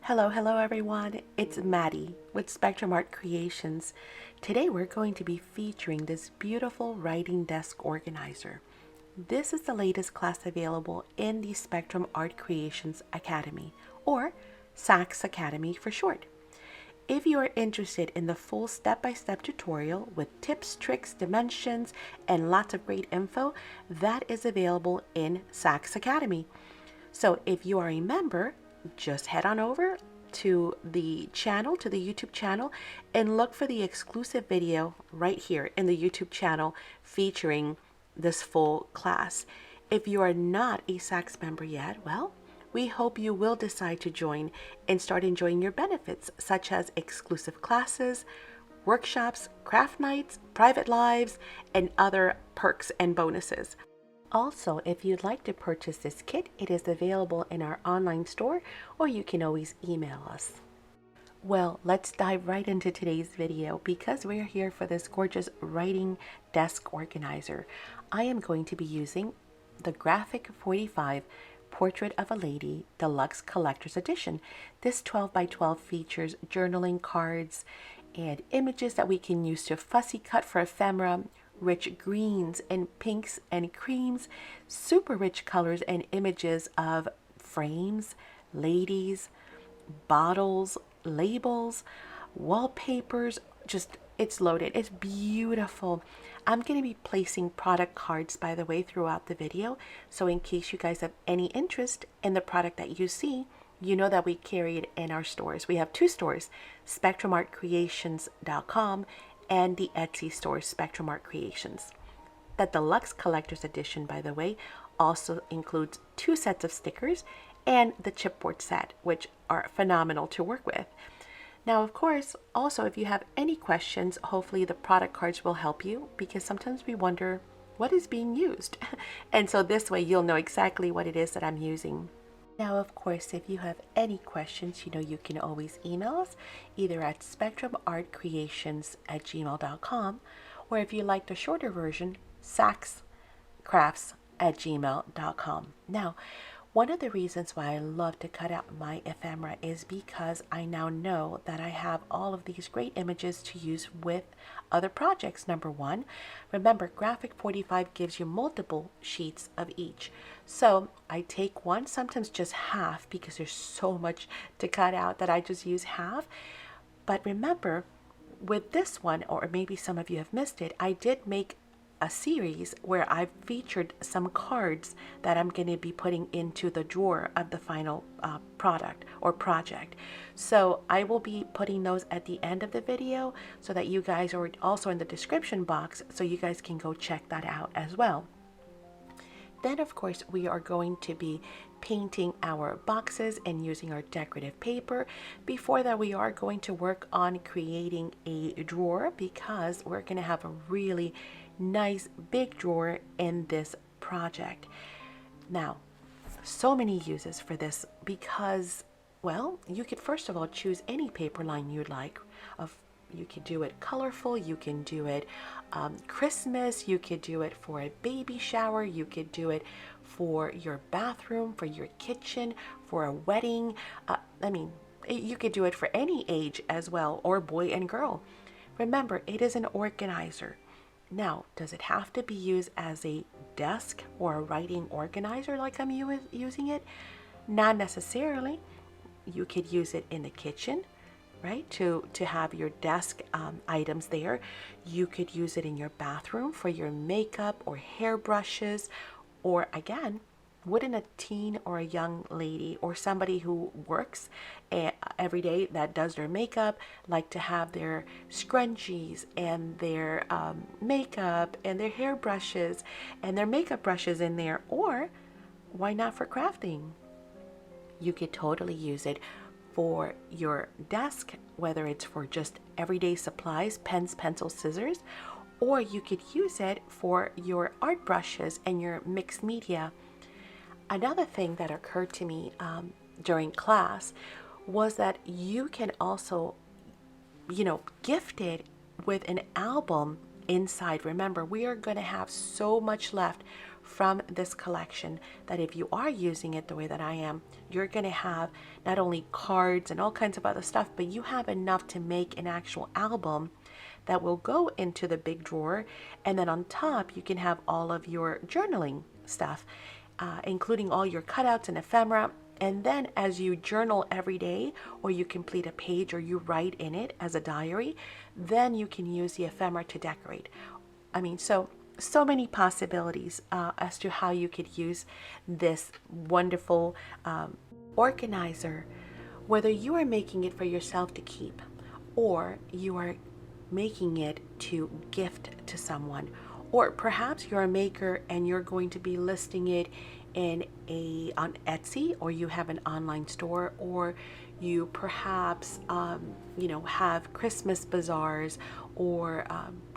Hello everyone. It's Maddie with Spectrum Art Creations. Today we're going to be featuring this beautiful writing desk organizer. This is the latest class available in the Spectrum Art Creations Academy, or SACs Academy for short. If you are interested in the full step-by-step tutorial with tips, tricks, dimensions, and lots of great info, that is available in SACs Academy. So if you are a member, just head on over to the channel, to the YouTube channel, and look for the exclusive video right here in the YouTube channel featuring this full class. If you are not a SACs member yet, well, we hope you will decide to join and start enjoying your benefits, such as exclusive classes, workshops, craft nights, private lives, and other perks and bonuses. Also, if you'd like to purchase this kit, it is available in our online store, or you can always email us. Well, let's dive right into today's video because we're here for this gorgeous writing desk organizer. I am going to be using the Graphic 45 Portrait of a Lady Deluxe Collector's Edition. This 12 by 12 features journaling cards and images that we can use to fussy cut for ephemera, rich greens and pinks and creams, super rich colors and images of frames, ladies, bottles, labels, wallpapers. Just, it's loaded. It's beautiful. I'm going to be placing product cards, by the way, throughout the video. So in case you guys have any interest in the product that you see, you know that we carry it in our stores. We have two stores, spectrumartcreations.com and the Etsy store, Spectrum Art Creations. The Deluxe Collector's Edition, by the way, also includes 2 sets of stickers and the chipboard set, which are phenomenal to work with. Now, of course, also if you have any questions, hopefully the product cards will help you, because sometimes we wonder what is being used. And so this way you'll know exactly what it is that I'm using. Now, of course, if you have any questions, you can always email us either at spectrumartcreations@gmail.com, or if you like the shorter version, sacscrafts@gmail.com. Now, one of the reasons why I love to cut out my ephemera is because I now know that I have all of these great images to use with other projects. Number one, remember, Graphic 45 gives you multiple sheets of each. So I take one, sometimes just half, because there's so much to cut out that I just use half. But remember, with this one, or maybe some of you have missed it, I did make a series where I've featured some cards that I'm going to be putting into the drawer of the final product or project. So I will be putting those at the end of the video so that you guys are also in the description box, so you guys can go check that out as well. Then, of course, we are going to be painting our boxes and using our decorative paper. Before that, we are going to work on creating a drawer, because we're going to have a really nice big drawer in this project. Now, so many uses for this, because, well, you could first of all choose any paper line you'd like. You could do it colorful, you can do it Christmas, you could do it for a baby shower, you could do it for your bathroom, for your kitchen, for a wedding. You could do it for any age as well, or boy and girl. Remember, it is an organizer. Now, does it have to be used as a desk or a writing organizer like I'm using it? Not necessarily. You could use it in the kitchen, right, to have your desk items there. You could use it in your bathroom for your makeup or hair brushes, or again, wouldn't a teen or a young lady or somebody who works every day that does their makeup like to have their scrunchies and their makeup and their hair brushes and their makeup brushes in there? Or why not for crafting? You could totally use it for your desk, whether it's for just everyday supplies, pens, pencils, scissors, or you could use it for your art brushes and your mixed media. Another thing that occurred to me during class was that you can also, gift it with an album inside. Remember, we are going to have so much left from this collection that if you are using it the way that I am, you're going to have not only cards and all kinds of other stuff, but you have enough to make an actual album that will go into the big drawer. And then on top, you can have all of your journaling stuff, including all your cutouts and ephemera. And then as you journal every day, or you complete a page or you write in it as a diary, then you can use the ephemera to decorate. I mean, so many possibilities as to how you could use this wonderful organizer, whether you are making it for yourself to keep or you are making it to gift to someone, or perhaps you're a maker and you're going to be listing it on Etsy, or you have an online store, or you perhaps have Christmas bazaars or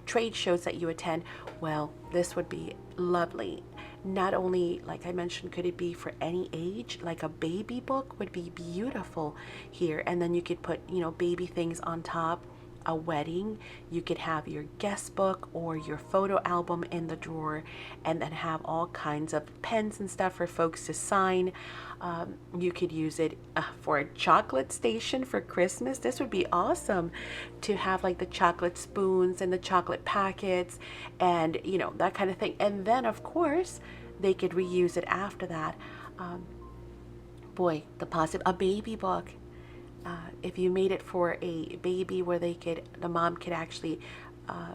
trade shows that you attend. Well, this would be lovely. Not only, like I mentioned, could it be for any age, like a baby book would be beautiful here, and then you could put baby things on top. A wedding, you could have your guest book or your photo album in the drawer, and then have all kinds of pens and stuff for folks to sign. You could use it for a chocolate station for Christmas. This would be awesome to have like the chocolate spoons and the chocolate packets and that kind of thing. And then of course they could reuse it after that. A baby book. If you made it for a baby where the mom could actually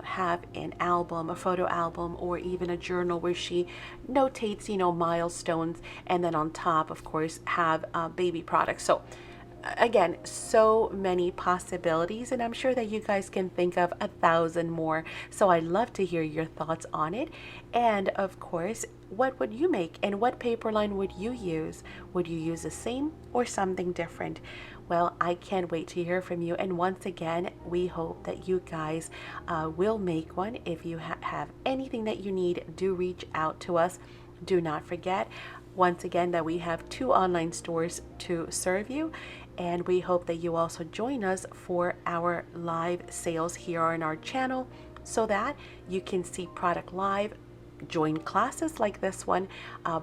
have an album, a photo album, or even a journal where she notates, milestones, and then on top, of course, have baby products. So again, so many possibilities, and I'm sure that you guys can think of 1,000 more. So I'd love to hear your thoughts on it. And of course, what would you make, and what paper line would you use? Would you use the same or something different? Well, I can't wait to hear from you. And once again, we hope that you guys will make one. If you have anything that you need, do reach out to us. Do not forget, once again, that we have 2 online stores to serve you. And we hope that you also join us for our live sales here on our channel, so that you can see product live, join classes like this one,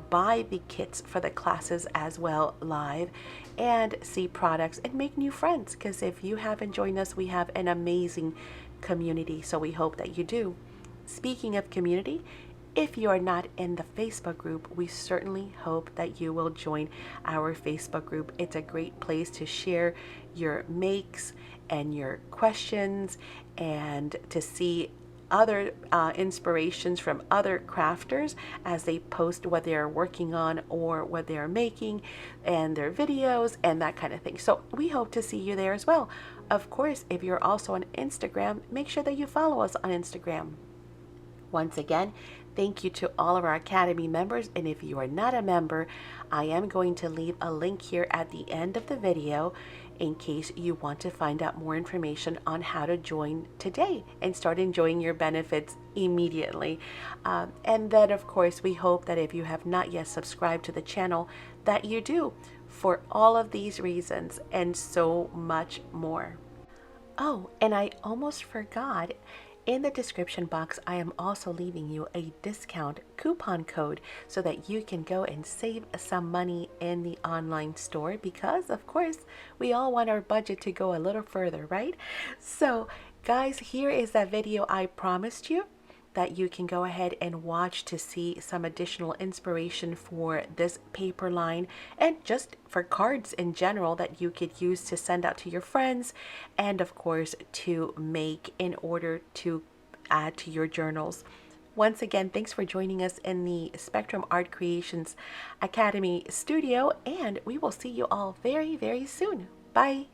buy the kits for the classes as well live, and see products and make new friends. Because if you haven't joined us, we have an amazing community. So we hope that you do. Speaking of community, if you are not in the Facebook group, we certainly hope that you will join our Facebook group. It's a great place to share your makes and your questions, and to see other inspirations from other crafters as they post what they're working on or what they're making, and their videos and that kind of thing. So we hope to see you there as well. Of course, if you're also on Instagram, make sure that you follow us on Instagram. Once again, thank you to all of our Academy members. And if you are not a member, I am going to leave a link here at the end of the video in case you want to find out more information on how to join today and start enjoying your benefits immediately. And then, of course, we hope that if you have not yet subscribed to the channel, that you do, for all of these reasons and so much more. Oh, and I almost forgot. In the description box, I am also leaving you a discount coupon code so that you can go and save some money in the online store, because of course we all want our budget to go a little further, right? So guys, here is that video I promised you that you can go ahead and watch to see some additional inspiration for this paper line, and just for cards in general that you could use to send out to your friends, and of course to make in order to add to your journals. Once again, thanks for joining us in the Spectrum Art Creations Academy studio, and we will see you all very, very soon. Bye.